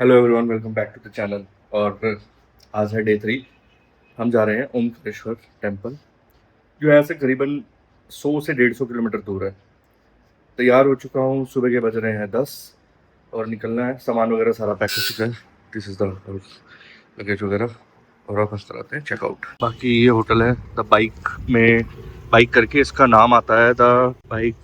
Hello everyone, welcome back to the channel. और आज है डे 3। हम जा रहे हैं ओमकारेश्वर टेम्पल, जो यहाँ से करीबन 100 से 150 किलोमीटर दूर है। तैयार हो चुका हूँ, सुबह के बज रहे हैं 10 और निकलना है। सामान वगैरह सारा पैक हो चुका है। दिस इज़ द लगेज वगैरह, और अब हम कराते हैं चेकआउट। बाकी ये होटल है द बाइक में, बाइक करके इसका नाम आता है। द बाइक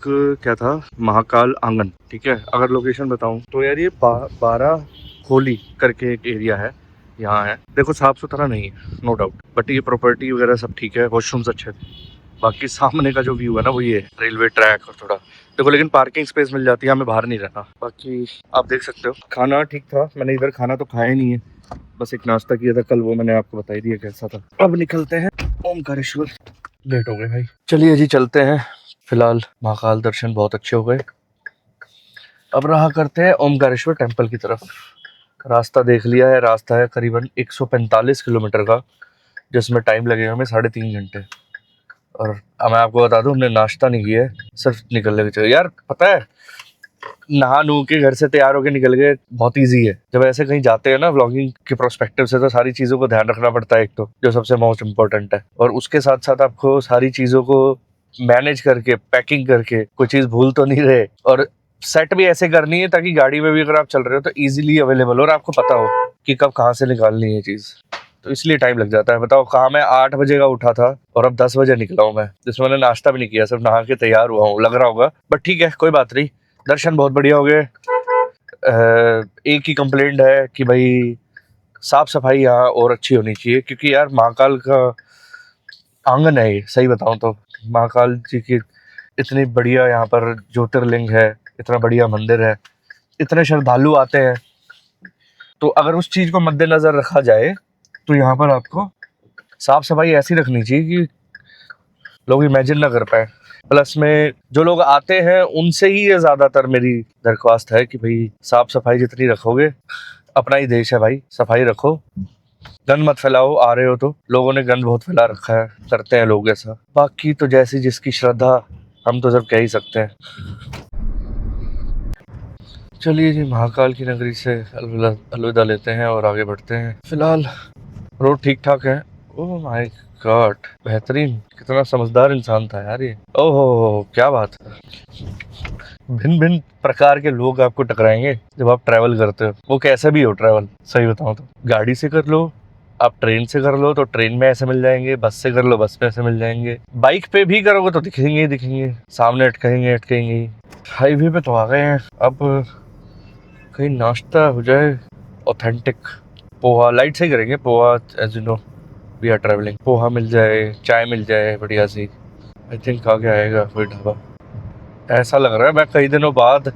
क्या था, महाकाल आंगन। ठीक है, अगर लोकेशन बताऊँ तो यार ये 12 होली करके एक एरिया है, यहाँ है। देखो साफ सुथरा नहीं है, नो डाउट, बट ये प्रॉपर्टी वगैरह सब ठीक है, वॉशरूम्स अच्छे थे। बाकी सामने का जो व्यू है ना, वो ये है, रेलवे ट्रैक और थोड़ा देखो, लेकिन पार्किंग स्पेस मिल जाती है, हमें बाहर नहीं रहना। बाकी आप देख सकते हो, खाना ठीक था। मैंने इधर खाना तो खाया नहीं है, बस एक नाश्ता किया था कल, वो मैंने आपको बता ही दिया कैसा था। अब निकलते हैं ओमकारेश्वर। लेट हो गए भाई, चलिए जी चलते हैं। फिलहाल महाकाल दर्शन बहुत अच्छे हो गए, अब रहा करते हैं ओमकारेश्वर टेम्पल की तरफ। रास्ता देख लिया है, रास्ता है करीबन 145 किलोमीटर का, जिसमें टाइम लगेगा हमें 3.5 घंटे। और अब मैं आपको बता दूं, हमने नाश्ता नहीं किया है, सिर्फ निकलने के चाहिए। यार पता है, नहा नू के घर से तैयार होके निकल गए, बहुत इजी है। जब ऐसे कहीं जाते हैं ना व्लॉगिंग के प्रोस्पेक्टिव से, तो सारी चीज़ों को ध्यान रखना पड़ता है, एक तो जो सबसे मोस्ट इम्पोर्टेंट है, और उसके साथ साथ आपको सारी चीज़ों को मैनेज करके, पैकिंग करके, कोई चीज़ भूल तो नहीं रहे, और सेट भी ऐसे करनी है ताकि गाड़ी में भी अगर आप चल रहे हो तो इजीली अवेलेबल हो और आपको पता हो कि कब कहाँ से निकालनी है चीज़। तो इसलिए टाइम लग जाता है। बताओ, कहाँ मैं 8 बजे का उठा था और अब 10 बजे निकला हूँ मैं, जिसमें मैंने नाश्ता भी नहीं किया, सिर्फ नहा के तैयार हुआ हूँ। लग रहा होगा, बट ठीक है, कोई बात नहीं। दर्शन बहुत बढ़िया हो गए। एक ही कंप्लेंट है कि भाई साफ सफाई यहाँ और अच्छी होनी चाहिए, क्योंकि यार महाकाल का आंगन है ये, सही बताऊँ तो। महाकाल जी की इतनी बढ़िया यहाँ पर ज्योतिर्लिंग है, इतना बढ़िया मंदिर है, इतने श्रद्धालु आते हैं। तो अगर उस चीज़ को मद्देनजर रखा जाए तो यहाँ पर आपको साफ सफाई ऐसी रखनी चाहिए कि लोग इमेजिन ना कर पाए। प्लस में जो लोग आते हैं उनसे ही ये ज़्यादातर मेरी दरख्वास्त है कि भाई साफ सफाई जितनी रखोगे, अपना ही देश है भाई, सफाई रखो, गंद मत फैलाओ। आ रहे हो तो, लोगों ने गंद बहुत फैला रखा है, करते हैं लोग ऐसा। बाकी तो जैसी जिसकी श्रद्धा, हम तो सब कह ही सकते हैं। चलिए जी, महाकाल की नगरी से अलविदा लेते हैं और आगे बढ़ते हैं। फिलहाल रोड ठीक ठाक है। ओह माय गॉड, बेहतरीन, कितना समझदार इंसान था यार ये। ओहो क्या बात है। भिन्न भिन्न प्रकार के लोग आपको टकराएंगे जब आप ट्रैवल करते हो, वो कैसे भी हो ट्रैवल। सही बताऊं तो गाड़ी से कर लो, आप ट्रेन से कर लो तो ट्रेन में ऐसे मिल जाएंगे, बस से कर लो बस में ऐसे मिल जाएंगे, बाइक पे भी करोगे तो दिखेंगे ही दिखेंगे, सामने अटकेंगे अटकेंगे ही। हाईवे पे तो आ गए हैं, अब कहीं नाश्ता हो जाए ऑथेंटिक। पोहा लाइट से ही करेंगे, poha as you know we are travelling. Poha मिल जाए, चाय मिल जाए बढ़िया सी, आई थिंक आगे आएगा कोई ढाबा। ऐसा लग रहा है मैं कई दिनों बाद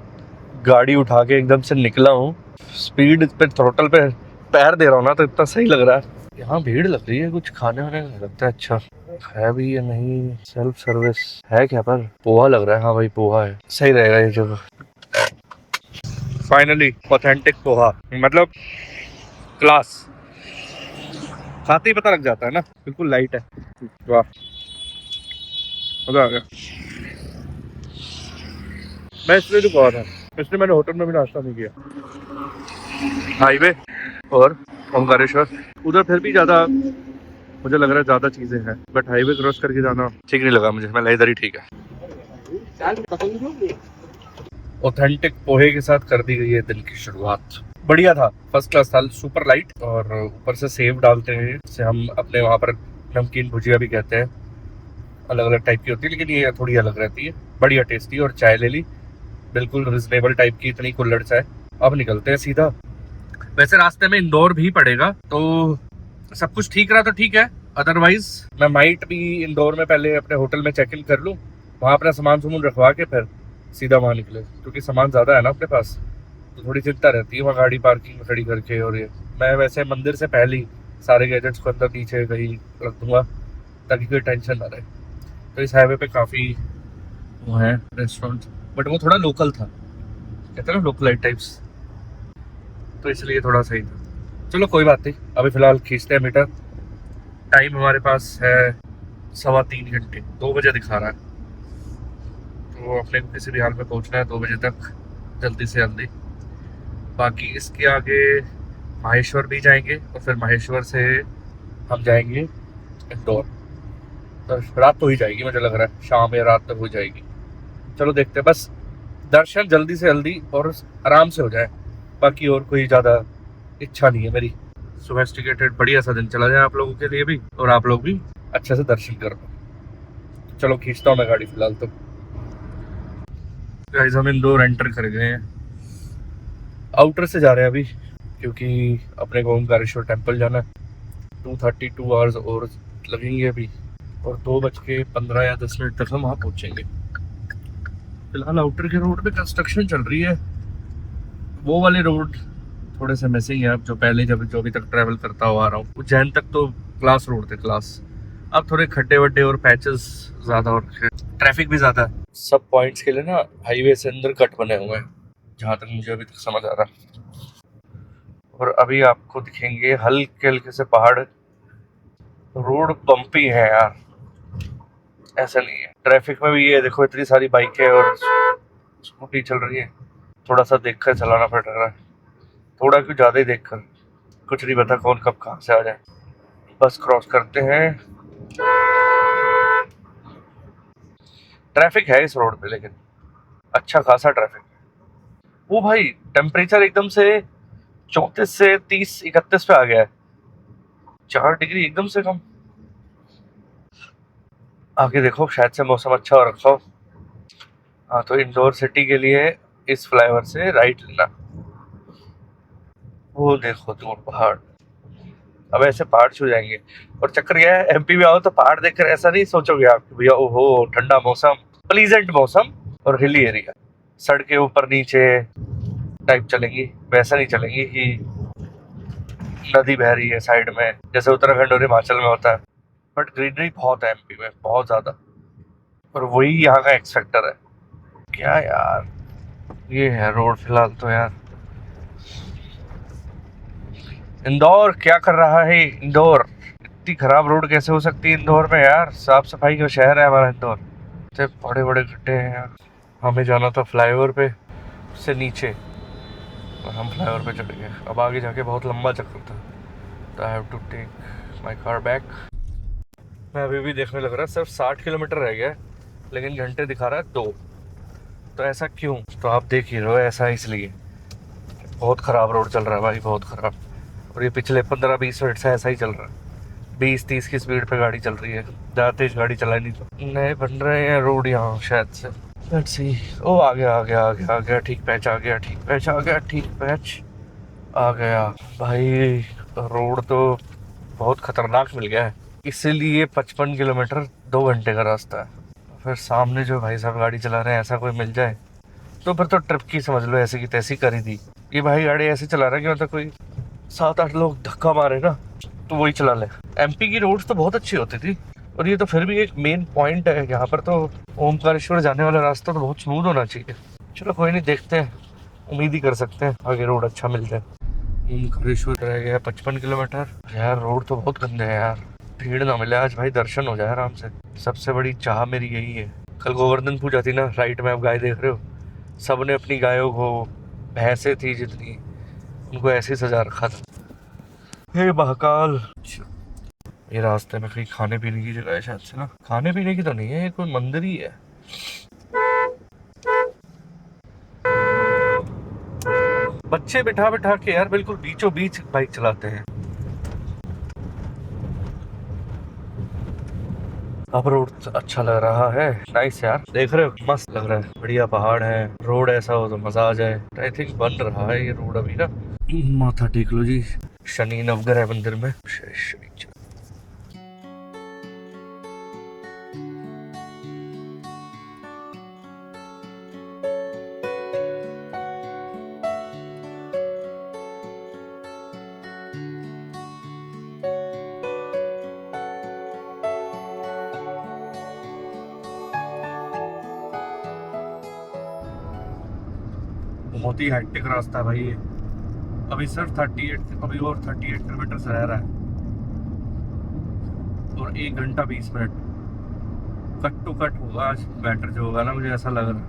गाड़ी उठा के एकदम से निकला हूँ, स्पीड पे थ्रोटल पे पैर दे रहा हूँ ना, तो इतना सही लग रहा है। यहाँ भीड़ लग रही है, कुछ खाने वाने का लगता है। अच्छा है भी या नहीं, सेल्फ सर्विस है क्या? पर पोहा लग रहा है, हाँ भाई पोहा है, सही रहेगा ये जगह। फाइनली ऑथेंटिक पोहा, मतलब क्लास, खाते ही पता लग जाता है ना, बिल्कुल लाइट है। वाह, मजा आ गया। मैं इसलिए तो कहा था, इसलिए मैंने होटल में भी नाश्ता नहीं किया। हाईवे और ओमकारेश्वर, उधर फिर भी ज़्यादा मुझे लग रहा है ज़्यादा चीज़ें हैं, बट हाईवे क्रॉस करके जाना ठीक नहीं लगा मुझे। मैं इधर ही ठीक है। ऑथेंटिक पोहे के साथ कर दी गई है दिन की शुरुआत। बढ़िया था, फर्स्ट क्लास था, सुपर लाइट, और ऊपर से सेव डालते हैं, जिसे हम अपने वहाँ पर नमकीन भुजिया भी कहते हैं। अलग अलग टाइप की होती है, लेकिन ये थोड़ी अलग रहती है, बढ़िया टेस्टी। और चाय ले ली, बिल्कुल रिजनेबल टाइप की, इतनी कुल्हड़ चाय। अब निकलते हैं सीधा। वैसे रास्ते में इंदौर भी पड़ेगा, तो सब कुछ ठीक रहा तो ठीक है, अदरवाइज मैं माइट भी इंदौर में पहले अपने होटल में चेक इन कर लूँ, वहाँ अपना सामान सुमून रखवा के फिर सीधा वहाँ निकले, क्योंकि सामान ज़्यादा है ना अपने पास, तो थोड़ी चिंता रहती है वहाँ गाड़ी पार्किंग में खड़ी करके। और ये मैं वैसे मंदिर से पहले ही सारे गैजेट्स को अंदर नीचे कहीं रख दूँगा, ताकि कोई टेंशन ना रहे। तो इस हाईवे पे काफ़ी वो है रेस्टोरेंट, बट वो थोड़ा लोकल था, कहते हैं ना लोकलाइट टाइप्स, तो इसलिए थोड़ा सही था। चलो कोई बात नहीं, अभी फ़िलहाल खींचते हैं मीटर। टाइम हमारे पास है 3.25 घंटे, 2 बजे दिखा रहा है, तो अपने को किसी भी हाल में पहुंचना है 2 बजे तक, जल्दी से जल्दी। बाकी इसके आगे माहेश्वर भी जाएंगे और फिर माहेश्वर से हम जाएंगे इंदौर। तो रात तो ही जाएगी, मुझे लग रहा है शाम या रात तक हो जाएगी। चलो देखते हैं, बस दर्शन जल्दी से जल्दी और आराम से हो जाए, बाकी और कोई ज़्यादा इच्छा नहीं है मेरी। सोफिस्टिकेटेड बढ़िया सा दिन चला जाए आप लोगों के लिए भी, और आप लोग भी अच्छे से दर्शन कर पाओ। चलो खींचता हूँ मैं गाड़ी फिलहाल तो। गाइस हम इंदौर एंटर कर गए हैं, आउटर से जा रहे हैं अभी, क्योंकि अपने को ओमकारेश्वर टेम्पल जाना है। 2:32 आवर्स और लगेंगे अभी, और 2:15 या 10 मिनट तक हम वहाँ पहुँचेंगे। फिलहाल आउटर के रोड पे कंस्ट्रक्शन चल रही है, वो वाले रोड थोड़े से मिसिंग है। अब जो पहले जब जो अभी तक ट्रैवल करता हुआ आ रहा हूँ, उज्जैन तक तो क्लास रोड थे, क्लास। अब थोड़े खड्डे वड्डे और पैचेस ज़्यादा और ट्रैफिक भी ज़्यादा है। सब पॉइंट्स के लिए ना हाईवे से अंदर कट बने हुए हैं, जहाँ तक मुझे अभी तक समझ आ रहा। और अभी आपको दिखेंगे हल्के हल्के से पहाड़। रोड बम्पी है यार, ऐसा नहीं है। ट्रैफिक में भी ये देखो इतनी सारी बाइकें और स्कूटी चल रही है, थोड़ा सा देख कर चलाना पड़ रहा है, थोड़ा क्यों ज़्यादा ही देख कर, कुछ नहीं पता कौन कब कहाँ से आ जाए। बस क्रॉस करते हैं। ट्रैफिक है इस रोड पे, लेकिन अच्छा खासा ट्रैफिक है। वो भाई टेम्परेचर एकदम से 34 से 30-31 पे आ गया है, 4 डिग्री एकदम से कम। आगे देखो शायद से मौसम अच्छा हो रखा हो। हाँ, तो इंदौर सिटी के लिए इस फ्लाईओवर से राइट लेना। वो देखो दूर पहाड़, अब ऐसे पहाड़ छू जाएंगे। और चक्कर यह है, एमपी में आओ तो पहाड़ देखकर ऐसा नहीं सोचोगे आप कि भैया ओहो ठंडा मौसम, प्लीजेंट मौसम और हिली एरिया, सड़कें ऊपर नीचे टाइप चलेंगी। वैसा नहीं चलेंगी कि नदी बह रही है साइड में, जैसे उत्तराखंड और हिमाचल में होता है। बट ग्रीनरी बहुत है एमपी में, बहुत ज्यादा, और वही यहाँ का एक्स फैक्टर है। क्या यार, ये है रोड फिलहाल तो यार। इंदौर क्या कर रहा है इंदौर, इतनी खराब रोड कैसे हो सकती है इंदौर में यार। साफ सफाई का शहर है हमारा इंदौर। इतने बड़े बड़े गड्ढे हैं यार। हमें जाना था फ्लाईओवर पे से नीचे, और हम फ्लाईओवर पे चढ़ गए। अब आगे जाके बहुत लंबा चक्कर था, तो I have to take my car back. मैं अभी भी देखने लग रहा है सिर्फ 60 किलोमीटर रह गया है, लेकिन घंटे दिखा रहा है 2। तो ऐसा क्यों, तो आप देख ही रहे हो, ऐसा इसलिए बहुत ख़राब रोड चल रहा है भाई, बहुत ख़राब। और ये पिछले 15-20 मिनट से ऐसा ही चल रहा है, 20-30 की स्पीड पे गाड़ी चल रही है, ज़्यादा तेज गाड़ी चला नहीं। तो नए बन रहे हैं रोड यहाँ शायद से, लेट्स सी। ओ आ गया आ गया आ गया आ गया, ठीक पैच आ गया, ठीक पैच आ गया, ठीक पैच आ गया भाई। रोड तो बहुत खतरनाक मिल गया है, इसीलिए 55 किलोमीटर 2 घंटे का रास्ता है। फिर सामने जो भाई साहब गाड़ी चला रहे हैं, ऐसा कोई मिल जाए तो फिर तो ट्रिप की समझ लो ऐसी की तैसी कर ही दी। ये भाई गाड़ी ऐसे चला रहा है कि मतलब कोई 7-8 लोग धक्का मारे ना तो वही चला ले। एमपी की रोड्स तो बहुत अच्छी होती थी, और ये तो फिर भी एक मेन पॉइंट है यहाँ पर, तो ओमकारेश्वर जाने वाला रास्ता तो बहुत स्मूथ होना चाहिए। चलो कोई नहीं, देखते हैं, उम्मीद ही कर सकते हैं आगे रोड अच्छा मिल जाए। ओमकारेश्वर रह गया 55 किलोमीटर। यार रोड तो बहुत गंदे हैं यार, भीड़ ना मिले आज भाई, दर्शन हो जाए आराम से। सबसे बड़ी चाह मेरी यही है। कल गोवर्धन पूजा थी ना, राइट में आप गाय देख रहे हो, सब ने अपनी गायों को, भैंसें थी जितनी, उनको ऐसे ही सजा रखा था। हे महाकाल, ये रास्ते में कहीं खाने पीने की जगह है शायद से ना। खाने पीने की तो नहीं है, ये कोई मंदिर ही है। बच्चे बिठा बिठा के यार बिल्कुल बीचों बीच बाइक चलाते हैं। अब रोड अच्छा लग रहा है, नाइस यार, देख रहे हो मस्त लग रहा है, बढ़िया पहाड़ है, रोड ऐसा हो तो मजा आ जाए। आई थिंक बन रहा है ये रोड अभी ना। माथा टेक लो जी शनि नवग्रह मंदिर में। बहुत ही हेक्टिक रास्ता है भाई ये। अभी सिर्फ 38, अभी और 38 किलोमीटर से रह रहा है, और 1 घंटा 20 मिनट कट टू कट होगा आज। बेटर जो होगा ना, मुझे ऐसा लग रहा है।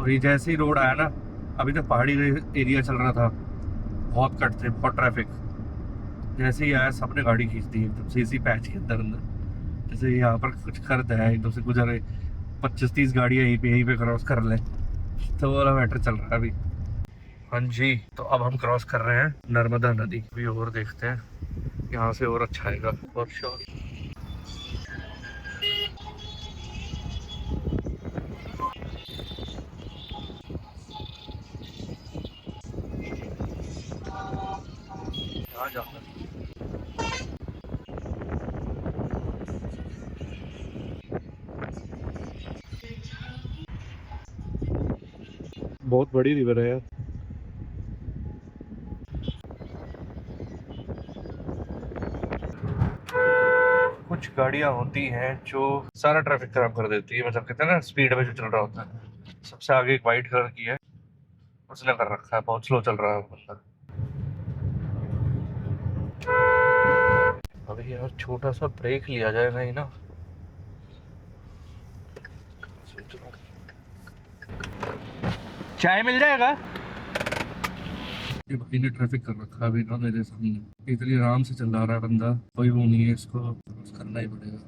और ये जैसे ही रोड आया ना, अभी तक पहाड़ी एरिया चल रहा था, बहुत कट थे, बहुत ट्रैफिक। जैसे ही आया सबने गाड़ी खींच दी एकदम से इसी पैच के अंदर अंदर। जैसे यहाँ पर कुछ करते हैं एकदम से गुजरे 25-30 गाड़ियाँ यहीं पे क्रॉस कर लें, तो वाला मैटर चल रहा है अभी। हाँ जी, तो अब हम क्रॉस कर रहे हैं नर्मदा नदी। अभी और देखते हैं, यहाँ से और अच्छा आएगा फॉर श्योर। यहाँ जाना बहुत बड़ी रिवर है यार। कुछ गाड़ियां होती हैं जो सारा ट्रैफिक खराब कर देती है, मतलब कहते हैं ना स्पीड में जो चल रहा होता है। सबसे आगे एक वाइट कलर की है, उसने कर रखा है, बहुत स्लो चल रहा है बंदा। अभी यार छोटा सा ब्रेक लिया जाए नहीं ना, चाय मिल जाएगा। ये भाई ने ट्रैफिक कर रखा है अभी ना मेरे सामने, इतनी आराम से चला रहा है बंदा, कोई वो नहीं है, इसको करना ही पड़ेगा।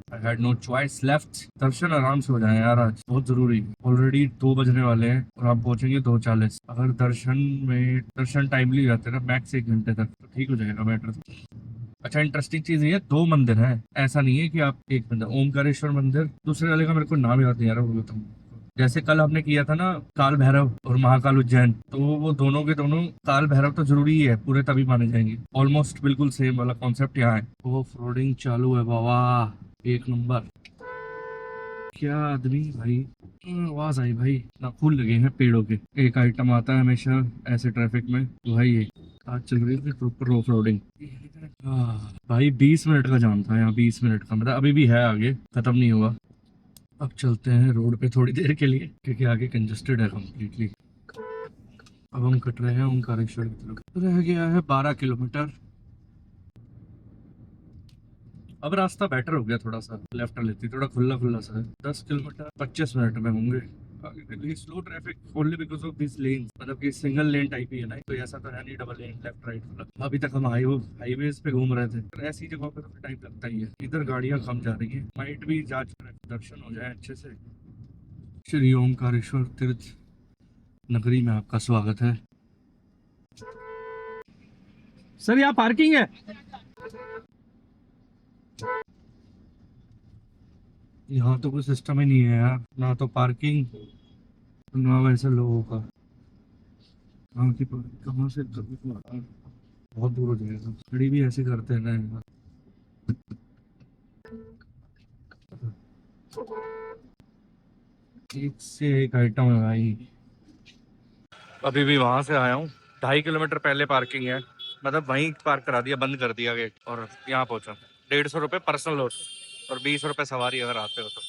I had no choice left। दर्शन आराम से हो जाए यार, आज बहुत जरूरी है। ऑलरेडी 2 बजने वाले हैं और आप पहुंचेंगे 2:40। अगर दर्शन टाइमली रहते ना मैक्स 1 घंटे तक, तो ठीक हो जाएगा मैटर। अच्छा इंटरेस्टिंग चीज ये है, 2 मंदिर है, ऐसा नहीं है कि आप एक मंदिर, ओमकारेश्वर मंदिर, दूसरे वाले का मेरे को नाम याद नहीं आ रहा, वो बताऊँ। जैसे कल हमने किया था ना काल भैरव और महाकाल उज्जैन, तो वो दोनों के दोनों, काल भैरव तो जरूरी ही है, पूरे तभी माने जाएंगे। ऑलमोस्ट बिल्कुल सेम वाला कॉन्सेप्ट यहाँ है। वो फ्रोडिंग चालू है बाबा, एक नंबर। क्या आदमी भाई, आवाज आई भाई ना, फूल लगे हैं पेड़ों के। एक आइटम आता है हमेशा ऐसे ट्रैफिक में, तो भाई ये आज चल रही है प्रॉपर ऑफ रोडिंग। भाई 20 मिनट का जाम था यहाँ, 20 मिनट का, मतलब अभी भी है, आगे खत्म नहीं हुआ। अब चलते हैं रोड पे थोड़ी देर के लिए, क्योंकि आगे कंजेस्टेड है कम्प्लीटली। अब हम कट रहे हैं ओंकारेश्वर की तरफ, रह गया है 12 किलोमीटर। अब रास्ता बेटर हो गया, थोड़ा सा लेफ्ट लेती, थोड़ा खुला खुला सा है। 10 किलोमीटर 25 मिनट में होंगे। आगे slow traffic only because of this lane, मतलब कि सिंगल लेन टाइप ही है ना, तो ऐसा तो है नहीं डबल लेन लेफ्ट राइट वाला। अभी तक हम हाईवेज पे घूम रहे थे, ऐसी जगह पे तो टाइम लगता ही है। इधर गाड़ियां कम जा रही है, माइट भी जा दर्शन हो जाए अच्छे से। श्री ओमकारेश्वर तीर्थ नगरी में आपका स्वागत है। सर यहाँ पार्किंग है? यहाँ तो कोई सिस्टम ही नहीं है यार, ना तो पार्किंग ना वैसे लोगों का। कहाँ से बहुत दूर हो जाएगा। खड़ी भी ऐसे करते हैं ना यार। एक से एक आइटम है भाई। अभी भी वहां से आया हूँ, 2.5 किलोमीटर पहले पार्किंग है, मतलब वहीं पार्क करा दिया, बंद कर दिया गेट, और यहाँ पहुंचा। 150 रुपये पर्सनल हो और 20 रुपये सवारी अगर आते हो तो।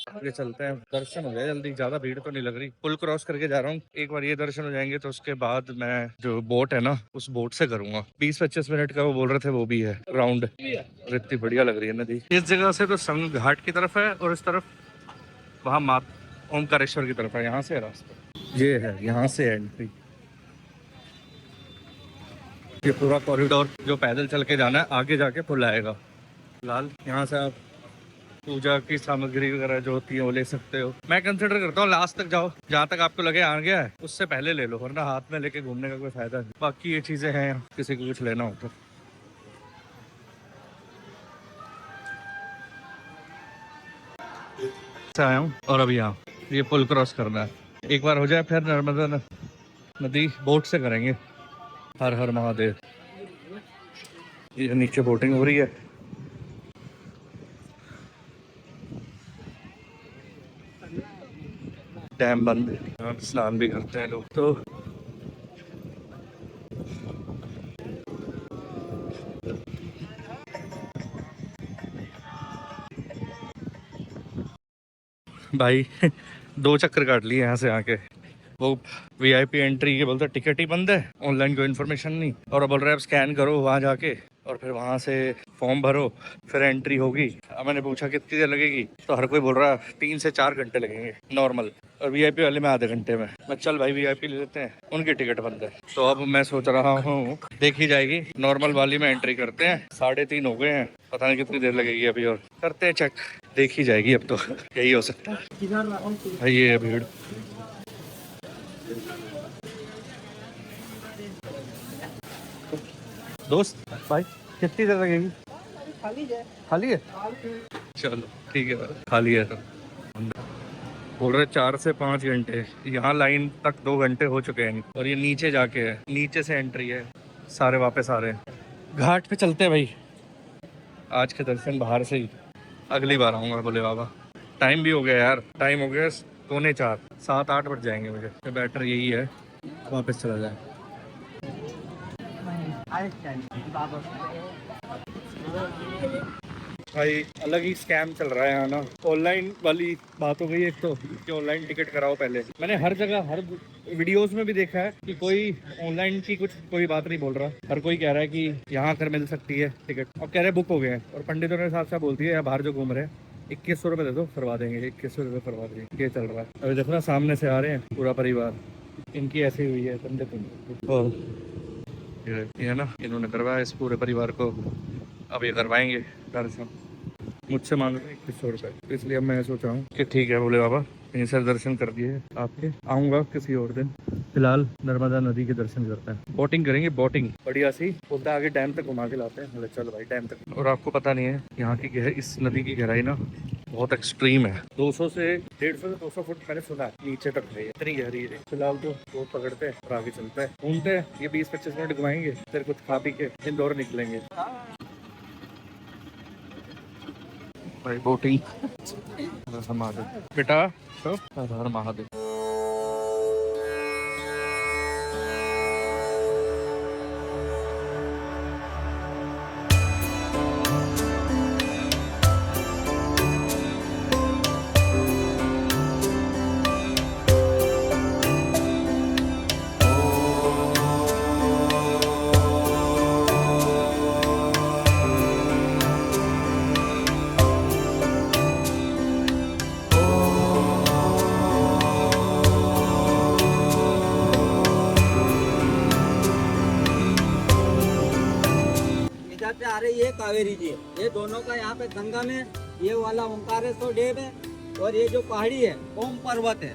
आगे चलते हैं, दर्शन हो जाए जल्दी, ज्यादा भीड़ तो नहीं लग रही। पुल क्रॉस करके जा रहा हूँ, एक बार ये दर्शन हो जाएंगे तो उसके बाद मैं जो बोट है ना उस बोट से करूंगा। 20-25 मिनट का वो बोल रहे थे, वो भी है राउंड। और इतनी बढ़िया लग रही है नदी। इस जगह से तो संग घाट की तरफ है, और इस तरफ वहाँ माँ ओमकारेश्वर की तरफ है। यहाँ से है रास्ता, ये है, यहाँ से एंट्री। ये पूरा कॉरिडोर जो पैदल चल के जाना है, आगे जाके पुल आएगा। फिलहाल यहाँ से आप पूजा की सामग्री वगैरह जो होती है वो ले सकते हो। मैं कंसिडर करता हूँ लास्ट तक जाओ, जहाँ तक आपको लगे आ गया है उससे पहले ले लो, वरना हाथ में लेके घूमने का कोई फायदा नहीं। बाकी ये चीजें हैं, किसी को कुछ लेना हो तो। आया हूँ और अभी यहाँ ये पुल क्रॉस करना है, एक बार हो जाए फिर नर्मदा नदी बोट से करेंगे। हर हर महादेव। ये नीचे बोटिंग हो रही है, डैम बंद है, स्नान भी करते हैं लोग तो। भाई 2 चक्कर काट लिए यहाँ से आके। वो वीआईपी एंट्री के बोलते टिकट ही बंद है, ऑनलाइन कोई इन्फॉर्मेशन नहीं, और बोल रहे अब स्कैन करो वहाँ जाके और फिर वहाँ से फॉर्म भरो, फिर एंट्री होगी। अब मैंने पूछा कितनी देर लगेगी, तो हर कोई बोल रहा है 3 से 4 घंटे लगेंगे नॉर्मल, और वीआईपी वाले में आधे घंटे में। मैं चल भाई वीआईपी ले लेते हैं, उनकी टिकट बंद है। तो अब मैं सोच रहा हूँ देखी जाएगी, नॉर्मल वाली में एंट्री करते हैं। 3:30 हो गए हैं, पता नहीं कितनी देर लगेगी अभी, और करते हैं चेक, देखी जाएगी। अब तो यही हो सकता है भाई, ये है भीड़। दोस्त भाई कितनी देर लगेगी? खाली है। चलो ठीक है, खाली है। तो बोल रहे 4 से 5 घंटे, यहाँ लाइन तक 2 घंटे हो चुके हैं। और ये नीचे जाके है, नीचे से एंट्री है, सारे वापस आ रहे हैं। घाट पे चलते हैं भाई, आज के दर्शन बाहर से ही, अगली बार आऊँगा बोले बाबा। टाइम भी हो गया यार, टाइम हो गया 3:45, 7-8 बज जाएंगे मुझे। तो बेटर यही है वापस चला जाए। भाई अलग ही स्कैम चल रहा है यहाँ ना। ऑनलाइन वाली बात हो गई एक तो, कि ऑनलाइन टिकट कराओ पहले। मैंने हर जगह, हर वीडियोस में भी देखा है कि कोई ऑनलाइन की कोई बात नहीं बोल रहा। हर कोई कह रहा है कि यहाँ कर मिल सकती है टिकट, और कह रहे बुक हो गए हैं। और पंडितों ने साथ साथ बोलती है या बाहर जो घूम रहे हैं 2100 रुपये दे दो, करवा देंगे। 2100 रुपये करवा देंगे, ये चल रहा है। अभी देखो ना, सामने से आ रहे हैं पूरा परिवार, इनकी ऐसी हुई है पंडित। और ये ना, इन्होंने करवाया इस पूरे परिवार को, अब ये करवाएंगे दर्शन। मुझसे मांग रहे हैं 2100 रुपये, इसलिए अब मैं सोचा हूँ कि ठीक है बोले बाबा, यहीं से दर्शन कर दिए आपके, आऊँगा किसी और दिन। फिलहाल नर्मदा नदी के दर्शन करते हैं, बोटिंग करेंगे, बोटिंग बढ़िया सी। बोलता है आगे डैम तक घुमा के लाते हैं। चलो भाई डैम तक। और आपको पता नहीं है यहाँ की इस नदी की गहराई ना बहुत एक्सट्रीम है। 200 से 150 से 200 फुट मैंने सुना नीचे तक है, इतनी गहरी है। फिलहाल तो बोट पकड़ते हैं और आगे चलते हैं, घूमते हैं। ये 20-25 मिनट घुमाएंगे, फिर कुछ खा पी के इंदौर निकलेंगे भाई। बोटिंग महादेव बेटा, तो हर महादेव। आ रही है कावेरी जी, ये दोनों का यहाँ पे गंगा में ये वाला ओंकारेश्वर डैम है, और ये जो पहाड़ी है ओम पर्वत है।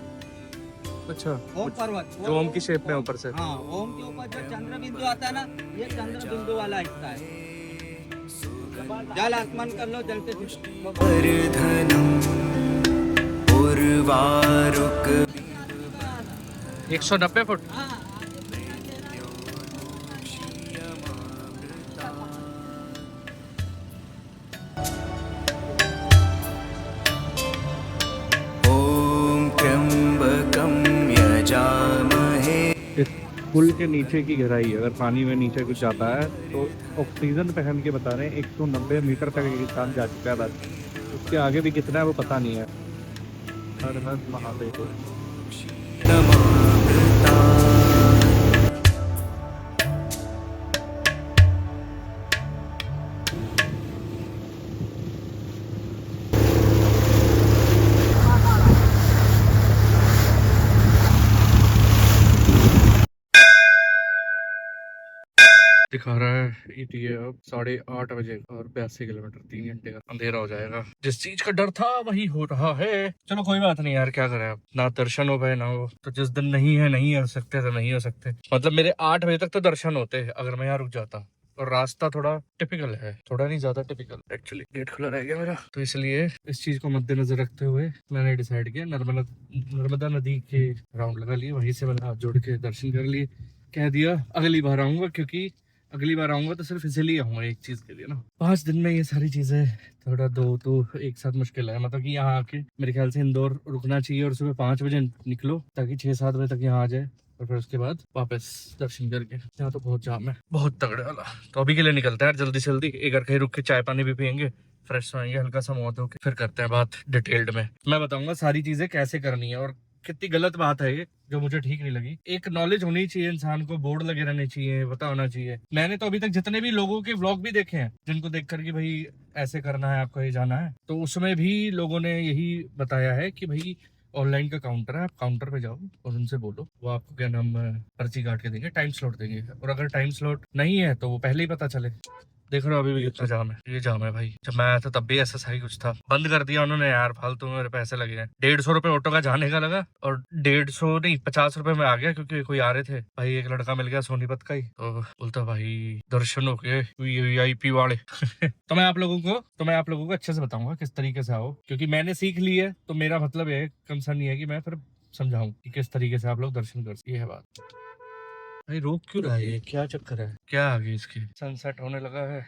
अच्छा, ओम पर्वत जो ओम की शेप में ऊपर से। हाँ, ओम के ऊपर जो चंद्र बिंदु आता है ना, ये चंद्र बिंदु वाला हिस्सा है। जल आसमान कर लो, जल से 190 फुट। पुल के नीचे की गहराई है, अगर पानी में नीचे कुछ जाता है तो ऑक्सीजन पहन के बता रहे हैं 190 मीटर तक एक इंसान जा चुका है। बस उसके आगे भी कितना है वो पता नहीं है। हर हर महादेव। दिखा रहा है ETA अब 8:30 बजे और 82 किलोमीटर, 3 घंटे का अंधेरा हो जाएगा। जिस चीज का डर था वही हो रहा है। चलो कोई बात नहीं यार, क्या करें अब, ना दर्शन हो पाए ना हो। तो जिस दिन नहीं हो सकते तो नहीं हो सकते। मतलब मेरे 8 बजे तक तो दर्शन होते अगर मैं यहाँ रुक जाता। और रास्ता थोड़ा टिपिकल है, थोड़ा नहीं ज्यादा टिपिकल। एक्चुअली गेट खुला रह गया मेरा, तो इसलिए इस चीज को मद्देनजर रखते हुए मैंने डिसाइड किया नर्मदा नदी के राउंड लगा लिए, वहीं से मैंने हाथ जोड़ के दर्शन कर लिए। कह दिया अगली बार आऊंगा, क्योंकि अगली बार आऊंगा तो सिर्फ इसीलिए आऊंगा एक चीज के लिए ना। 5 दिन में ये सारी चीजें थोड़ा दो तो एक साथ मुश्किल है। मतलब कि यहाँ आके मेरे ख्याल से इंदौर रुकना चाहिए और सुबह 5 बजे निकलो, ताकि 6-7 बजे तक यहाँ आ जाए, और फिर उसके बाद वापस दर्शन करके। यहाँ तो बहुत जाम है, बहुत तगड़े वाला। तो अभी के लिए निकलते हैं यार जल्दी से जल्दी। एक बार कहीं रुक के चाय पानी भी पियेंगे, फ्रेश होएंगे, हल्का सा मुंह धो के फिर करते हैं बात डिटेल्ड में। मैं बताऊंगा सारी चीजें कैसे करनी है और कितनी गलत बात है ये, जो मुझे ठीक नहीं लगी। एक नॉलेज होनी चाहिए इंसान को, बोर्ड लगे रहने चाहिए, पता होना चाहिए। मैंने तो अभी तक जितने भी लोगों के व्लॉग भी देखे हैं जिनको देख कर कि भाई ऐसे करना है, आपको ये जाना है, तो उसमें भी लोगों ने यही बताया है कि भाई ऑनलाइन का काउंटर है, आप काउंटर पे जाओ और उनसे बोलो, वो आपको क्या नाम पर्ची काट के देंगे, टाइम स्लॉट देंगे। और अगर टाइम स्लॉट नहीं है तो वो पहले ही पता चले। देख रहे हो अभी भी कितना जाम है, ये जाम है भाई। जब मैं आया था तब भी ऐसा सही कुछ था, बंद कर दिया उन्होंने यार, फालतू में मेरे पैसे लगे हैं। 150 रुपए ऑटो का जाने का लगा और 150 नहीं 50 रुपए में आ गया, क्योंकि कोई आ रहे थे भाई। एक लड़का मिल गया सोनीपत का ही, तो बोलता भाई दर्शन हो गए VIP वाले। तो मैं आप लोगों को अच्छे से बताऊंगा किस तरीके से आओ, क्योंकि मैंने सीख ली है। तो मेरा मतलब है कंसर्न नहीं है कि मैं फिर समझाऊं कि किस तरीके से आप लोग दर्शन कर सकते। ये है बात। भाई रोक क्यों रहा है ये, क्या चक्कर है, क्या आगे इसके? सनसेट होने लगा है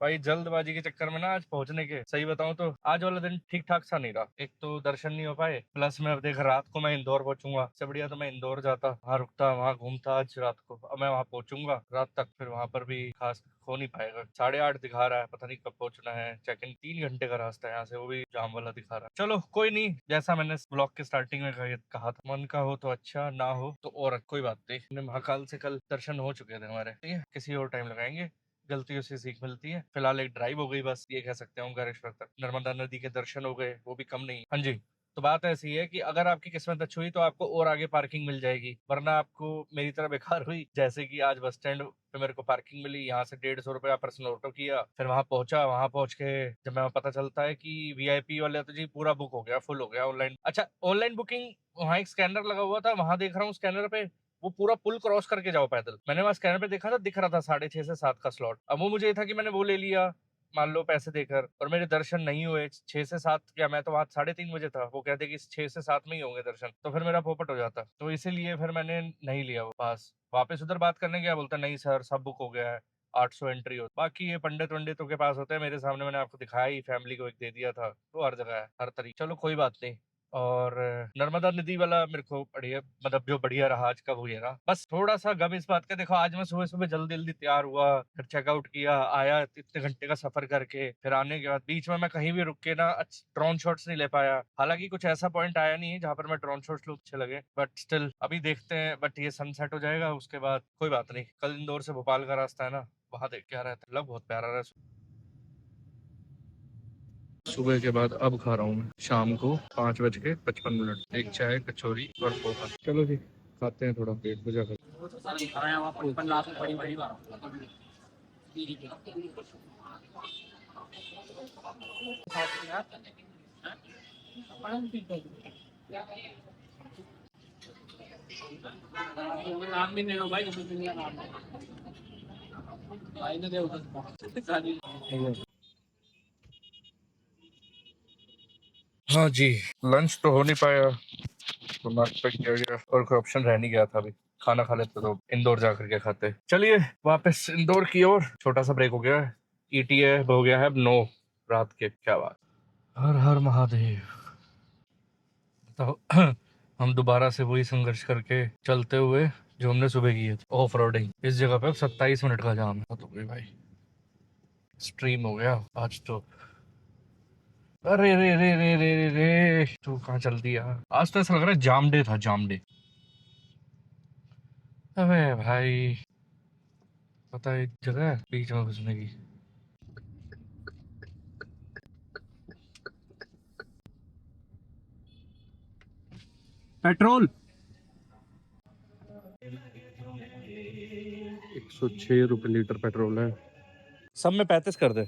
भाई। जल्दबाजी के चक्कर में ना आज पहुंचने के, सही बताऊं तो आज वाला दिन ठीक ठाक सा नहीं रहा। एक तो दर्शन नहीं हो पाए, प्लस मैं अब देख रात को मैं इंदौर पहुंचूंगा। इससे बढ़िया तो मैं इंदौर जाता, वहां रुकता, वहां घूमता आज रात को। अब मैं वहां पहुंचूंगा रात तक, फिर वहां पर भी खास हो नहीं पाएगा। 8:30 दिखा रहा है, पता नहीं कब पहुंचना है। चेक इन 3 घंटे का रास्ता है यहाँ से, वो भी जाम वाला दिखा रहा है। चलो कोई नहीं, जैसा मैंने ब्लॉग के स्टार्टिंग में कहा था, मन का हो तो अच्छा, ना हो तो और कोई बात नहीं। महाकाल से कल दर्शन हो चुके थे हमारे, ठीक है, किसी और टाइम लगाएंगे। गलतियों से सीख मिलती है। फिलहाल एक ड्राइव हो गई, बस ये कह सकते हैं। ओंकारेश्वर तक नर्मदा नदी के दर्शन हो गए, वो भी कम नहीं। हाँ जी, तो बात ऐसी है कि अगर आपकी किस्मत अच्छी हुई तो आपको और आगे पार्किंग मिल जाएगी, वरना आपको मेरी तरह बेकार हुई। जैसे कि आज बस स्टैंड पे मेरे को पार्किंग मिली, यहाँ से 150 रुपया पर्सनल ऑटो किया, फिर वहां पहुंचा। वहां पहुंच के जब मैं पता चलता है कि VIP वाले तो जी पूरा बुक हो गया, फुल हो गया ऑनलाइन। अच्छा, ऑनलाइन बुकिंग, वहाँ एक स्कैनर लगा हुआ था, वहां देख रहा हूँ स्कैनर पे वो पूरा पुल क्रॉस करके जाओ पैदल। मैंने वहां स्कैनर पे देखा था, दिख रहा था 6:30 से 7 का स्लॉट। अब वो मुझे था कि मैंने वो ले लिया, मान लो पैसे देकर, और मेरे दर्शन नहीं हुए 6 से 7। क्या मैं तो वहां 3:30 बजे था, वो कहते कि 6 से 7 में ही होंगे दर्शन, तो फिर मेरा पोपट हो जाता। तो इसीलिए फिर मैंने नहीं लिया वो पास। वापस उधर बात करने गया, बोलता नहीं सर सब बुक हो गया है, 800 एंट्री हो। बाकी ये पंडित वंडितों के पास होते हैं, मेरे सामने मैंने आपको दिखाया ही, फैमिली को एक दे दिया था। तो हर जगह है, हर तरीके। चलो कोई बात नहीं। और नर्मदा नदी वाला मेरे को बढ़िया, मतलब जो बढ़िया रहा आज का वो ये रहा। बस थोड़ा सा गम इस बात का, देखो आज मैं सुबह सुबह जल्दी जल्दी तैयार हुआ, फिर चेकआउट किया, आया इतने घंटे का सफर करके, फिर आने के बाद बीच में मैं कहीं भी रुक के ना ड्रोन शॉट्स नहीं ले पाया। हालांकि कुछ ऐसा पॉइंट आया नहीं है जहाँ पर मैं ड्रोन शॉट्स लूँ अच्छे लगे, बट स्टिल अभी देखते हैं। बट ये सनसेट हो जाएगा उसके बाद कोई बात नहीं। कल इंदौर से भोपाल का रास्ता है ना, वहां देख क्या रहता है, लग बहुत प्यारा रहा। सुबह के बाद अब खा रहा हूँ मैं, शाम को 5:55 एक चाय, कचौरी और पोहा। चलो जी खाते हैं, थोड़ा पेट पूजा कर। हाँ जी, लंच तो हो नहीं पाया, तो नाश्ता किया गया और कोई ऑप्शन रह नहीं गया था। अभी खाना खा लेते तो इंदौर जाकर के खाते। चलिए वापस इंदौर की ओर। छोटा सा ब्रेक हो गया है, ETA हो गया है अब 9 रात के। क्या बात, हर हर महादेव। तो हम दोबारा से वही संघर्ष करके चलते हुए जो हमने सुबह किए थे, ऑफ रोडिंग। इस जगह पे 27 मिनट का जाम है। तो भाई स्ट्रीम हो गया आज तो। अरे रे रे रे रे रे रे, तू कहाँ चल दिया? आज तो ऐसा लग रहा है जाम डे था, जाम डे। अबे भाई, पता है एक जगह है बीच में घुसने की। पेट्रोल 106 रुपए लीटर पेट्रोल है। सब में 35 कर दे,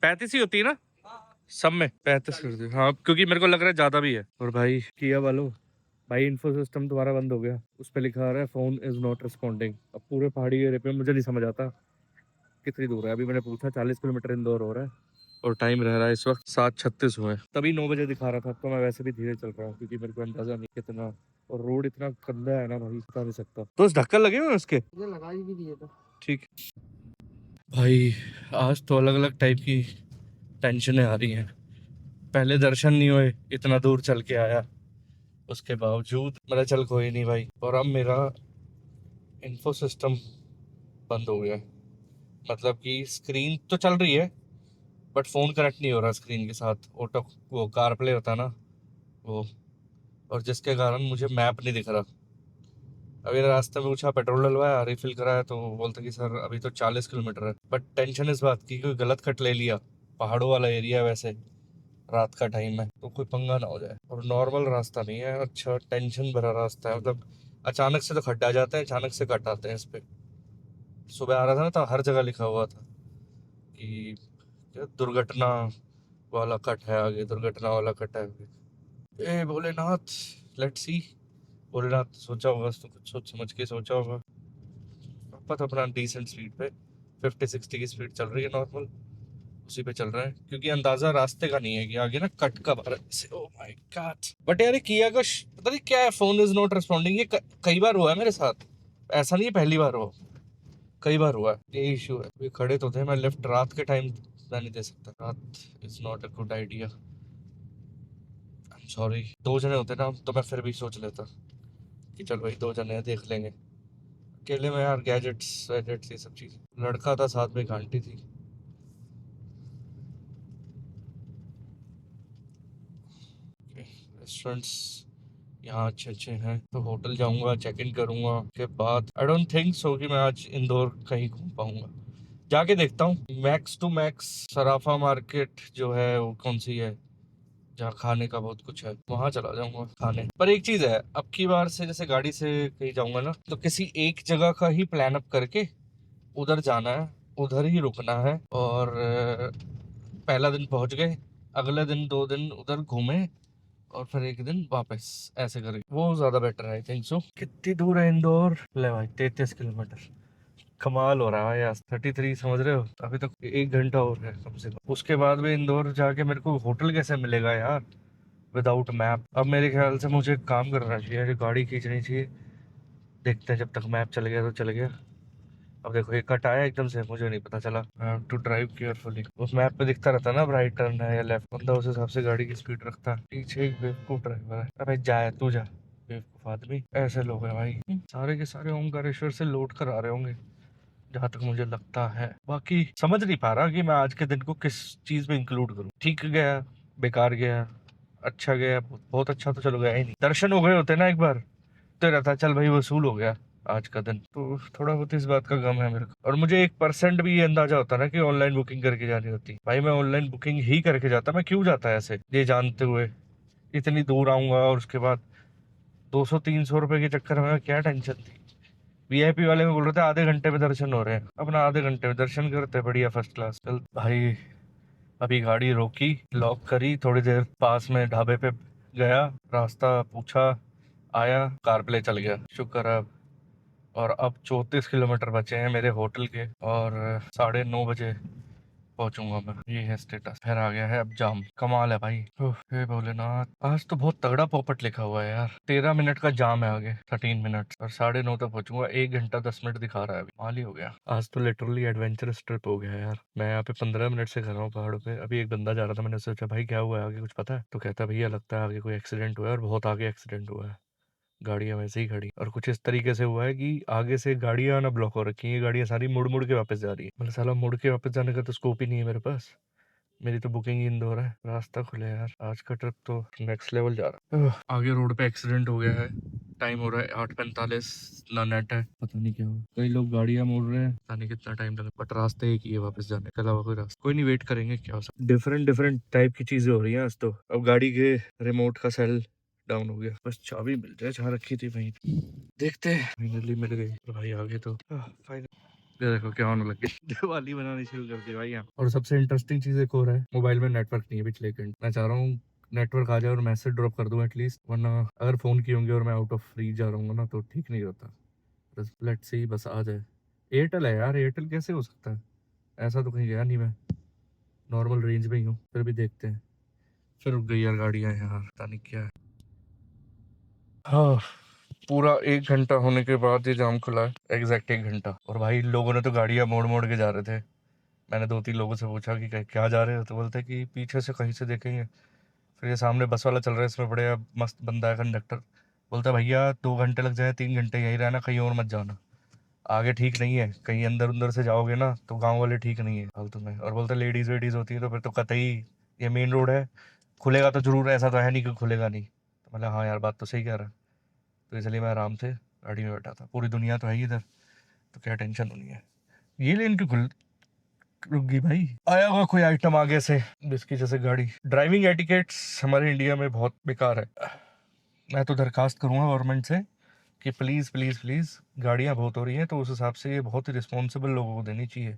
35 ही होती है ना सब में, 35 कर दे। हाँ, क्योंकि मेरे को लग रहा है ज्यादा भी है। और भाई किया वालों, भाई इन्फो सिस्टम दोबारा बंद हो गया। उस पर लिखा आ रहा है फोन इज नॉट रिस्पॉन्डिंग। अब पूरे पहाड़ी एरिया पे मुझे नहीं समझ आता कितनी दूर है। अभी मैंने पूछा 40 किलोमीटर इंदौर हो रहा है, और टाइम रह रहा है इस वक्त 7:36 हुए। तभी 9 बजे दिखा रहा था। तो मैं वैसे भी धीरे चल रहा हूँ क्योंकि मेरे को अंदाजा नहीं कितना, और रोड इतना गंदा है ना भाई, बता नहीं सकता। तो उस ढक्कन लगे हुए उसके, लगा भी दिए तो ठीक। भाई आज तो अलग अलग टाइप की टेंशनें आ रही हैं। पहले दर्शन नहीं हुए, इतना दूर चल के आया, उसके बावजूद मेरा चल कोई नहीं भाई। और अब मेरा इन्फो सिस्टम बंद हो गया। मतलब कि स्क्रीन तो चल रही है बट फोन कनेक्ट नहीं हो रहा स्क्रीन के साथ। ऑटो वो कार प्ले होता है ना वो, और जिसके कारण मुझे मैप नहीं दिख रहा। अभी रास्ते में पूछा, पेट्रोल डलवाया, रिफिल कराया, तो बोलता कि सर अभी तो 40 किलोमीटर है। बट टेंशन इस बात की कोई गलत कट ले लिया, पहाड़ों वाला एरिया है वैसे, रात का टाइम है, तो कोई पंगा ना हो जाए। और नॉर्मल रास्ता नहीं है, अच्छा टेंशन भरा रास्ता है, मतलब अचानक से तो खड्डा जाते हैं, अचानक से कट आते हैं इस पे। सुबह आ रहा था ना, तो हर जगह लिखा हुआ था कि क्या दुर्घटना वाला कट है आगे, दुर्घटना वाला कट है आगे। ए भोलेनाथ, लेट्स सी। भोलेनाथ सोचा होगा, तो कुछ सोच समझ के सोचा होगा। पापा तो अपना डिसेंट स्पीड पे 50-60 की स्पीड चल रही है नॉर्मल, उसी पे चल रहा है, क्योंकि अंदाजा रास्ते का नहीं है कि आगे ना कट कब आ रहा है। Oh my God. बट यार ये किया का पता नहीं क्या है, फोन इज नॉट रिस्पॉन्डिंग। ये कई बार हुआ है मेरे साथ, ऐसा नहीं है पहली बार हुआ, कई बार हुआ है ये इशू है। ये खड़े तो थे, मैं लेफ्ट रात के टाइम नहीं दे सकता, रात is not a good idea. I am sorry. दो जने होते ना तो मैं फिर भी सोच लेता कि चल भाई 2 जने हैं, देख लेंगे। अकेले में यार गैजेट्स वैजेट्स ये सब चीज़। लड़का था साथ में, एक आंटी थी। रेस्टोरेंट्स यहाँ अच्छे अच्छे हैं, तो होटल जाऊंगा, चेक इन करूंगा के बाद। आई डोंट थिंक सो कि मैं आज इंदौर कहीं घूम पाऊंगा, जाके देखता हूँ। Max to max Sarafa market जो है वो कौन सी है, जहाँ खाने का बहुत कुछ है, वहां चला जाऊंगा खाने। पर एक चीज है, अब की बार से जैसे गाड़ी से कहीं जाऊंगा ना, तो किसी एक जगह का ही प्लान अप करके उधर जाना है, उधर ही रुकना है। और पहला दिन पहुंच गए, अगले दिन 2 दिन उधर घूमे, और फिर एक दिन वापस, ऐसे करके वो ज्यादा बेटर है आई थिंक सो। कितनी दूर है इंदौर? ले भाई 33 किलोमीटर। कमाल हो रहा है यार, 33 समझ रहे हो? अभी तक 1 घंटा और है कम से कम। उसके बाद भी इंदौर जाके मेरे को होटल कैसे मिलेगा यार विदाउट मैप? अब मेरे ख्याल से मुझे एक काम करना चाहिए, गाड़ी खींचनी चाहिए। देखते हैं, जब तक मैप चल गया तो चल गया। अब देखो ये कट आया एकदम से, मुझे नहीं पता चला। I have to drive carefully. उस मैप पे दिखता रहता ना राइट टर्न है या लेफ्ट, बंदा उस हिसाब से गाड़ी की स्पीड रखता। पीछे एक बेवकूफ ड्राइवर है। अबे जाए तू जा, बेवकूफ आदमी। ऐसे लोग हैं भाई, सारे के सारे ओमकारेश्वर से लोड कर आ रहे होंगे जहां तक मुझे लगता है। बाकी समझ नहीं पा रहा कि मैं आज के दिन को किस चीज में इंक्लूड करूं। ठीक गया, बेकार गया, अच्छा गया, बहुत अच्छा तो चलो गया ही नहीं। दर्शन हो गए होते ना एक बार, तो रहता चल भाई वसूल हो गया आज का दिन। तो थोड़ा बहुत इस बात का गम है मेरे को। और मुझे 1% भी ये अंदाजा होता ना कि ऑनलाइन बुकिंग करके जानी होती, भाई मैं ऑनलाइन बुकिंग ही करके जाता। मैं क्यों जाता ऐसे, ये जानते हुए इतनी दूर आऊंगा, और उसके बाद 200-300 रुपए के चक्कर में क्या टेंशन थी। वीआईपी वाले में बोल रहे थे आधे घंटे में दर्शन हो रहे हैं, अपना आधे घंटे में दर्शन करते बढ़िया फर्स्ट क्लास। चल भाई, अभी गाड़ी रोकी, लॉक करी, थोड़ी देर पास में ढाबे पे गया, रास्ता पूछा, आया, कार प्ले चल गया, शुक्र है। और अब 34 किलोमीटर बचे हैं मेरे होटल के, और 9:30 बजे पहुंचूंगा मैं। ये है स्टेटस। फिर आ गया है अब जाम। कमाल है भाई। हे भोलेनाथ, आज तो बहुत तगड़ा पॉपट लिखा हुआ है यार। 13 मिनट का जाम है आगे, 13 मिनट, और 9:30 तक पहुंचूंगा। 1 घंटा 10 मिनट दिखा रहा है अभी। माल ही हो गया आज तो, लिटरली एडवेंचरस ट्रिप हो गया यार। मैं यहाँ पे 15 मिनट से कर रहा हूँ पहाड़ों पे। अभी एक बंदा जा रहा था, मैंने सोचा भाई क्या हुआ है आगे, कुछ पता है? तो कहता भैया लगता है आगे कोई एक्सीडेंट हुआ है, और बहुत आगे एक्सीडेंट हुआ है। गाड़ियां वैसे ही खड़ी, और कुछ इस तरीके से हुआ है कि आगे से गाड़ियां ना ब्लॉक हो रखी हैं, ये गाड़ियां सारी मुड़ मुड़ के वापस जा रही है। मतलब साला मुड़ के वापस जाने का तो स्कोप ही नहीं है मेरे पास। मेरी तो बुकिंग ही इंदौर है। रास्ता खुले यार, आज का ट्रिप तो नेक्स्ट लेवल जा रहा है। आगे रोड पे एक्सीडेंट हो गया है, टाइम हो रहा है 8:45, ना नेट है, पता नहीं क्या हुआ। कई लोग गाड़ियां मोड़ रहे हैं, पता नहीं कितना टाइम लगा, बट रास्ते एक ही है वापस जाने के अलावा कोई रास्ता कोई नहीं। वेट करेंगे, क्या हो सकता। डिफरेंट डिफरेंट टाइप की चीजें हो रही हैं आज तो। अब गाड़ी के रिमोट का सेल डाउन हो गया, बस चाबी मिल जाए जहाँ रखी थी वहीं। देखते हैं, फाइनली मिल गई। और भाई आगे तो फाइनल देखो क्या होने लग गया। दिवाली बनानी शुरू कर दी भाई यहाँ। और सबसे इंटरेस्टिंग चीज एक और है, मोबाइल में नेटवर्क नहीं है पिछले एक घंटे। मैं चाह रहा हूँ नेटवर्क आ जाए और मैसेज ड्रॉप कर दूं एटलीस्ट, वरना अगर फोन किए होंगे और मैं आउट ऑफ रीच जा रहा हूँ ना, तो ठीक नहीं होता। बस लेट्स सी, बस आ जाए। एयरटेल है यार, एयरटेल कैसे हो सकता है? ऐसा तो कहीं गया नहीं मैं, नॉर्मल रेंज में ही हूँ। फिर भी देखते हैं। फिर रुक गई यार गाड़ियाँ यार, पता नहीं क्या है। हाँ, पूरा 1 घंटा होने के बाद ये जाम खुला है, एग्जैक्ट 1 घंटा। और भाई लोगों ने तो गाड़ियां मोड़ मोड़ के जा रहे थे। मैंने 2-3 लोगों से पूछा कि क्या जा रहे हो, तो बोलते कि पीछे से कहीं से देखेंगे। फिर ये सामने बस वाला चल रहा है, इसमें बड़े मस्त बंदा है कंडक्टर, बोलता भैया 2 घंटे लग जाए, 3 घंटे यहीं रहना, कहीं और मत जाना, आगे ठीक नहीं है, कहीं अंदर अंदर से जाओगे ना तो गाँव वाले ठीक नहीं है फालतू में। और बोलते लेडीज वेडीज होती है तो फिर तो कतई, ये मेन रोड है, खुलेगा तो जरूर, ऐसा तो है नहीं कि खुलेगा नहीं। मतलब हाँ यार बात तो सही कह रहा है। तो इसलिए मैं आराम से गाड़ी में बैठा था। पूरी दुनिया तो है ही इधर, तो क्या टेंशन होनी है। ये लेन क्यों खुल रुक गई भाई? आया होगा कोई आइटम आगे से जिसकी जैसे गाड़ी। ड्राइविंग एटिकेट्स हमारे इंडिया में बहुत बेकार है। मैं तो दरखास्त करूंगा गवर्नमेंट से कि प्लीज़ प्लीज़ प्लीज़, गाड़ियाँ बहुत हो रही हैं तो उस हिसाब से ये बहुत ही रिस्पॉन्सिबल लोगों को देनी चाहिए।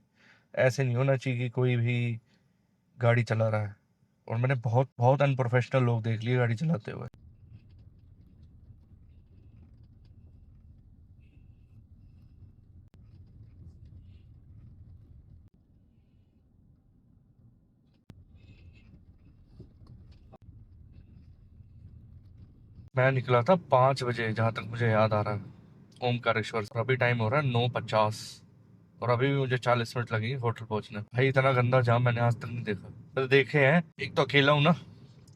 ऐसे नहीं होना चाहिए कि कोई भी गाड़ी चला रहा है। और मैंने बहुत बहुत अनप्रोफेशनल लोग देख लिए गाड़ी चलाते हुए। मैं निकला था 5 बजे, जहाँ तक मुझे याद आ रहा है, ओमकारेश्वर से। और अभी टाइम हो रहा है 9:50, और अभी भी मुझे 40 मिनट लगेंगे होटल पहुंचने। भाई इतना गंदा जाम मैंने आज तक नहीं देखा। तो देखे हैं, एक तो अकेला हूँ ना,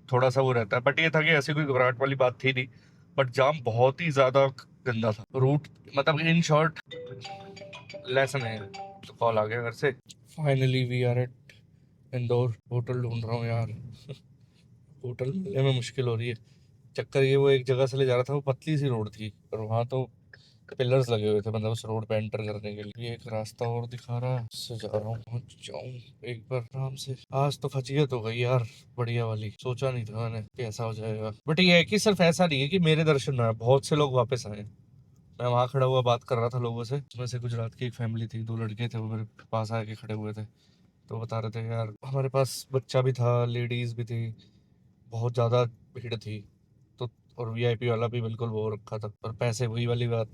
थोड़ा सा वो रहता है, बट ये था कि ऐसी कोई घबराहट वाली बात थी नहीं। बट जाम बहुत ही ज्यादा गंदा था रूट, मतलब इन शॉर्ट लेसन है। तो कॉल आ गया घर से। Finally we are at Indore. Hotel ढूंढ रहा हूँ यार। होटल मिलने में मुश्किल हो रही है। चक्कर ये, वो एक जगह से ले जा रहा था, वो पतली सी रोड थी और वहाँ तो पिलर्स लगे हुए थे, मतलब उस रोड पे एंटर करने के लिए। एक रास्ता और दिखा रहा है, उससे जा रहा हूँ, पहुंच जाऊँ एक बार आराम से। आज तो फजीयत हो गई यार, बढ़िया वाली। सोचा नहीं था मैंने कि ऐसा हो जाएगा। बट ये है कि सिर्फ ऐसा नहीं है कि मेरे दर्शन ना, बहुत से लोग वापस आए। मैं वहाँ खड़ा हुआ बात कर रहा था लोगों से, उसमें से गुजरात की एक फैमिली थी, 2 लड़के थे, वो मेरे पास आके खड़े हुए थे। तो बता रहे थे यार हमारे पास बच्चा भी था, लेडीज भी थी, बहुत ज़्यादा भीड़ थी। तो और वीआईपी वाला भी बिल्कुल वो रखा था, पर पैसे वही वाली बात,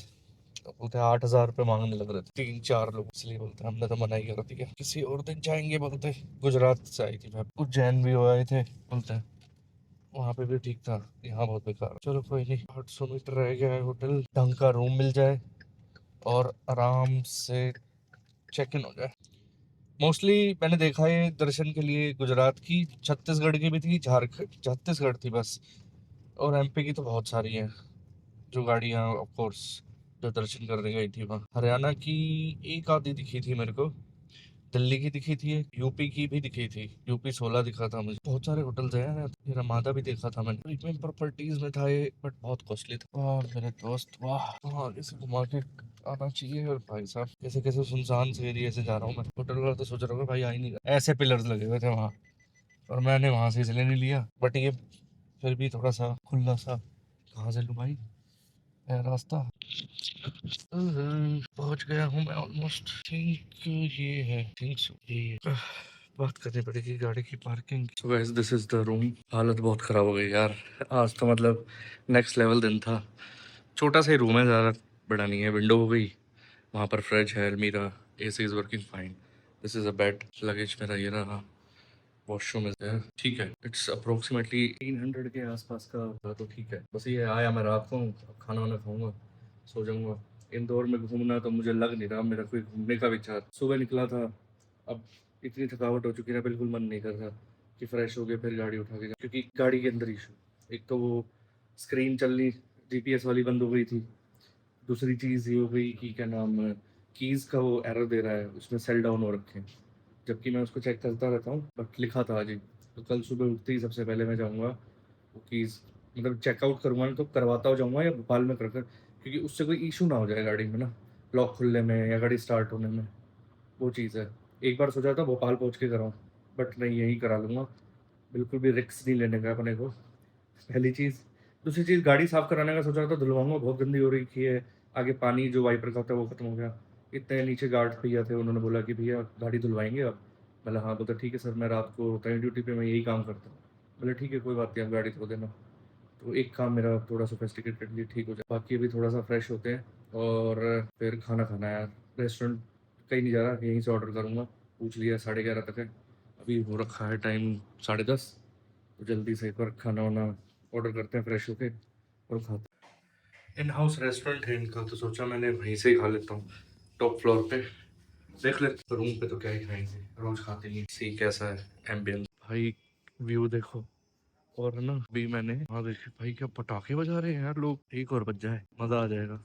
तो बोलते 8,000 रुपये मांगने लग रहे थे 3-4 लोग। इसलिए बोलते हमने तो मना ही कर दिया, किसी और दिन जाएंगे। बोलते गुजरात से आई थी मैं, उज्जैन भी हो आए थे, बोलते वहाँ पे भी ठीक था, यहाँ बहुत बेकार। चलो कोई नहीं, 800 मीटर रह गया है, होटल ढंग का रूम मिल जाए और आराम से चेक इन हो जाए। मोस्टली मैंने देखा है दर्शन के लिए गुजरात की, छत्तीसगढ़ की भी थी, झारखंड, छत्तीसगढ़ थी बस, और एमपी की तो बहुत सारी हैं जो गाड़ियाँ ऑफ कोर्स जो दर्शन करने गई थी वहाँ। हरियाणा की एक आधी दिखी थी मेरे को, दिल्ली की दिखी थी, यूपी की भी दिखी थी, यूपी 16 दिखा था मुझे। बहुत सारे होटल्स हैं यार, ये रमादा भी देखा था मैंने, प्रीमियम प्रॉपर्टीज में था ये, बट बहुत कॉस्टली था। वाह मेरे दोस्त वाह, वहाँ आगे से घुमा के आना चाहिए। और भाई साहब कैसे कैसे सुनसान से एरिया से जा रहा हूँ मैं। होटल वाला तो सोच रहा हूँ भाई आ ही नहीं रहा, ऐसे पिलर्स लगे हुए थे वहाँ, और मैंने वहां से इसलिए नहीं लिया। बट ये फिर भी थोड़ा सा खुला सा, कहाँ से लूँ भाई है रास्ता। पहुंच गया हूँ मैं ऑलमोस्ट, थिंक ये है, थिंक सो ये है। बात करनी पड़ेगी गाड़ी की parking. So guys this is the room. हालत बहुत खराब हो गई यार, आज तो मतलब नेक्स्ट लेवल दिन था। छोटा सा ही रूम है, ज़्यादा बड़ा नहीं है। विंडो हो गई, वहाँ पर फ्रिज है, अलमीरा, AC is working fine. This is a bed, luggage मेरा ये रहा, वॉशरूम है, ठीक है। इट्स अप्रोक्सीमेटली 300 के आसपास का होगा, तो ठीक है। बस ये आया मैं रात को, खाना वाना खाऊंगा, सो जाऊंगा। इंदौर में घूमना तो मुझे लग नहीं रहा मेरा कोई घूमने का विचार। सुबह निकला था, अब इतनी थकावट हो चुकी है ना, बिल्कुल मन नहीं कर रहा कि फ्रेश हो गए फिर गाड़ी उठा के जाऊं। क्योंकि गाड़ी के अंदर इशू, एक तो वो स्क्रीन चलनी जीपीएस वाली बंद हो गई थी, दूसरी चीज़ ये हो गई कि क्या नाम, कीज़ का वो एरर दे रहा है, उसमें सेल डाउन हो रखे हैं, जबकि मैं उसको चेक करता रहता हूँ, बट लिखा था आज ही। तो कल सुबह उठते ही सबसे पहले मैं जाऊँगा वो कीज़, मतलब चेकआउट करूँगा ना, तो करवाता हो जाऊँगा या भोपाल में कर क्योंकि उससे कोई इशू ना हो जाए गाड़ी में ना, लॉक खुलने में या गाड़ी स्टार्ट होने में। वो चीज़ है। एक बार सोचा था भोपाल पहुँच के कराऊँ, बट नहीं, यहीं करा लूँगा। बिल्कुल भी रिस्क नहीं लेने का अपने को, पहली चीज़। दूसरी चीज़, गाड़ी साफ़ कराने का सोचा था, धुलवाऊँगा, बहुत गंदी हो रही है। आगे पानी जो वाइपर का होता है वो ख़त्म हो गया। इतने नीचे गार्ड भैया थे, उन्होंने बोला कि भैया गाड़ी धुलवाएँगे आप? बोला हाँ। बोलता ठीक है सर, मैं रात को होता है ड्यूटी पे, मैं यही काम करता हूँ। बोले ठीक है कोई बात नहीं, आप गाड़ी धो देना। तो एक काम मेरा थोड़ा सोफिस्टिकेटेडली ठीक हो जाए। बाकी अभी थोड़ा सा फ्रेश होते हैं और फिर खाना खाना है यार। रेस्टोरेंट कहीं नहीं जा रहा, यहीं से ऑर्डर करूँगा। पूछ लिया 11:30 तक है, अभी हो रखा है टाइम 10:30। तो जल्दी से एक बार खाना वाना ऑर्डर करते हैं फ्रेश होके और खाते हैं। इन हाउस रेस्टोरेंट है इनका, तो सोचा मैंने वहीं से ही खा लेता हूँ, टॉप फ्लोर पे। देख लेते रूम पे तो क्या ही खाएंगे, रोज खाते नहीं। सी कैसा है एम्बियंस भाई, व्यू देखो। और ना अभी मैंने हाँ देखिए भाई, क्या पटाखे बजा रहे हैं यार लोग, एक और बज जाए मजा आ जाएगा।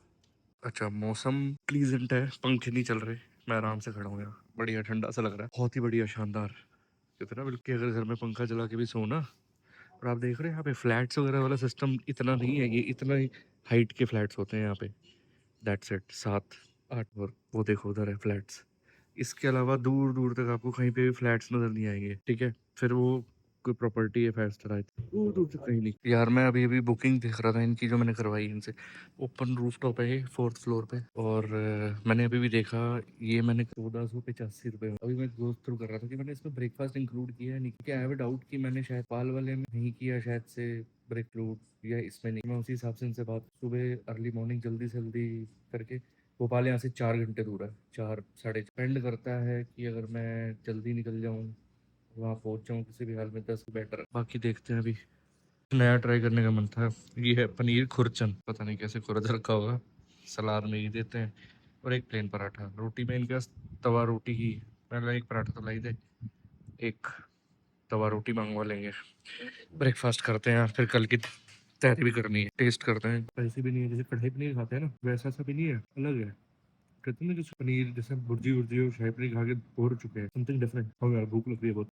अच्छा मौसम प्लीजेंट है, पंखे नहीं चल रहे, मैं आराम से खड़ा हूँ यहाँ, बढ़िया ठंडा सा लग रहा है, बहुत ही बढ़िया शानदार। कहते ना, बल्कि अगर घर में पंखा चला के भी सो ना और आप देख रहे हैं यहाँ पे फ्लैट्स वगैरह वाला सिस्टम इतना नहीं है, ये इतना ही हाइट के फ्लैट्स होते हैं यहाँ पे। दैट्स इट, 7-8 और वो देखो उधर है फ्लैट्स। इसके अलावा दूर दूर तक आपको कहीं पे भी फ्लैट्स नजर नहीं आएंगे, ठीक है। फिर वो कोई प्रॉपर्टी है 5 स्टार, दूर दूर तक कहीं नहीं। यार मैं अभी अभी बुकिंग देख रहा था इनकी जो मैंने करवाई इनसे। ओपन रूफटॉप है ये 4th फ्लोर पे। और मैंने अभी भी देखा, ये मैंने 1485 रुपये। अभी मैं गो थ्रू कर रहा था कि मैंने इसमें ब्रेकफास्ट इंक्लूड किया है नहीं, क्योंकि आई हैव डाउट कि मैंने शायद पाल वाले में नहीं किया शायद से ब्रेक या इसमें नहीं। मैं उसी हिसाब से इनसे बात, सुबह अर्ली मॉर्निंग जल्दी से जल्दी करके, भोपाल यहाँ से 4 घंटे दूर है, 4 साढ़े डिपेंड करता है कि अगर मैं जल्दी निकल जाऊँ वहाँ पहुँच जाऊँ किसी भी हाल में 10 बेटर। बाकी देखते हैं, अभी नया ट्राई करने का मन था। ये है पनीर खुरचन, पता नहीं कैसे खुरच रखा होगा, सलाद में ही देते हैं। और एक प्लेन पराठा, रोटी में इनके पास तवा रोटी ही, पहले एक पराठा तो लाई दे, एक तवा रोटी मंगवा लेंगे। ब्रेकफास्ट करते हैं, फिर कल की तैयारी भी करनी है। टेस्ट करते हैं, ऐसे भी नहीं है जैसे कढ़ाई पनीर खाते हैं ना, वैसा सा भी नहीं है, अलग है। कहते हैं ना जैसे पनीर जैसे भुर्जी और शाही पनीर खा के बोर हो चुके हैं, समथिंग डिफरेंट। और यार भूख लग रही है बहुत।